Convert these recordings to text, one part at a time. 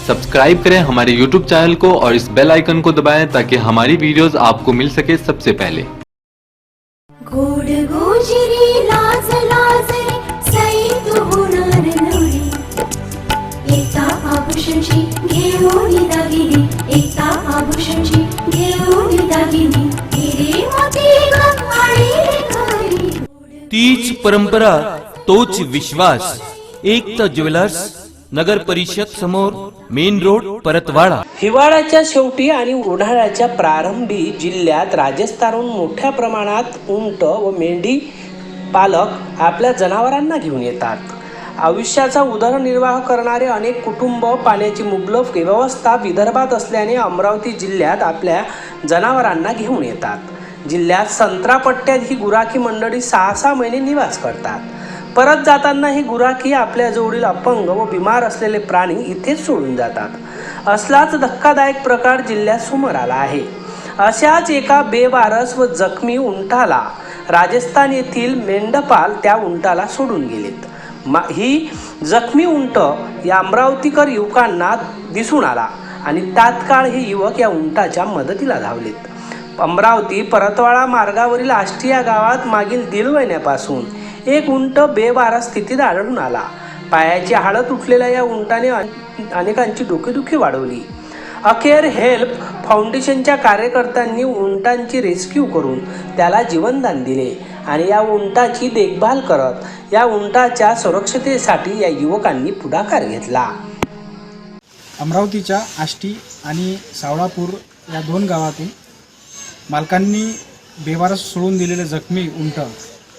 Subscribe करें हमारे YouTube channel को और इस बेल आइकन को दबाएं ताकि हमारी वीडियोस आपको मिल सके सबसे पहले। गोड गोजिरी लाज लाजे सई तू होणार नवरी एका आभूषणची घेऊन दागिनी एका आभूषणची घेऊन दागिनी हिरे मोती गंगाळी घरी तीच परंपरा तोच विश्वास एकता ज्वेलर्स नगर परिषद समोर मेन रोड परतवाडा। हिवाळ्याच्या शेवटी आणि उन्हाळ्याच्या प्रारंभी जिल्ह्यात राजस्थानहून मोठ्या प्रमाणात उंट व मेंढी पालक आपल्या जनावरांना घेऊन येतात। आयुष्याचा उदरनिर्वाह करणारे अनेक कुटुंब पाण्याची मुबलक व्यवस्था विदर्भात असल्याने अमरावती जिल्ह्यात आपल्या जनावरांना घेऊन येतात। जिल्ह्यात संत्रापट्ट्यात ही गुराखी मंडळी 6-6 महिने निवास करतात। परत जाताना ही गुराखी आपल्या जवळील अपंग व बिमार असलेले प्राणी इथेच सोडून जातात। असलाच धक्कादायक प्रकार जिल्ह्यात समोर आला आहे। अशाच एका बेवारस व जखमी उंटाला राजस्थान येथील मेंढपाल त्या उंटाला सोडून गेलेत। ही जखमी उंट या अमरावतीकर युवकांना दिसून आला आणि तात्काळ हे युवक या उंटाच्या मदतीला धावलेत। अमरावती परतवाडा मार्गावरील आष्टी या गावात मागील 1.5 महिन्यापासून एक उंट बेवारस स्थितीत आढळून आला। पायाची हाडं तुटलेल्या या उंटाने अनेकांची डोकेदुखी वाढवली। अखेर हेल्प फाउंडेशनच्या कार्यकर्त्यांनी उंटांची रेस्क्यू करून त्याला जीवनदान दिले आणि या उंटाची देखभाल करत या उंटाच्या सुरक्षतेसाठी या युवकांनी पुढाकार घेतला। अमरावतीच्या आष्टी आणि सावळापूर या 2 गावातून मालकांनी बेवारस सोडून दिलेले जखमी उंट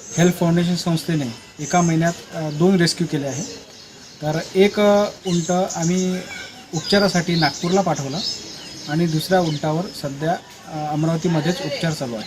हेल्प फाउंडेशन संस्थेने एका महिन्यात 2 रेस्क्यू केले आहे। तर एक उंट आम्ही उपचारासाठी नागपूरला पाठवला आणि दुसऱ्या उंटावर सध्या अमरावतीमध्येच उपचार चालू आहे।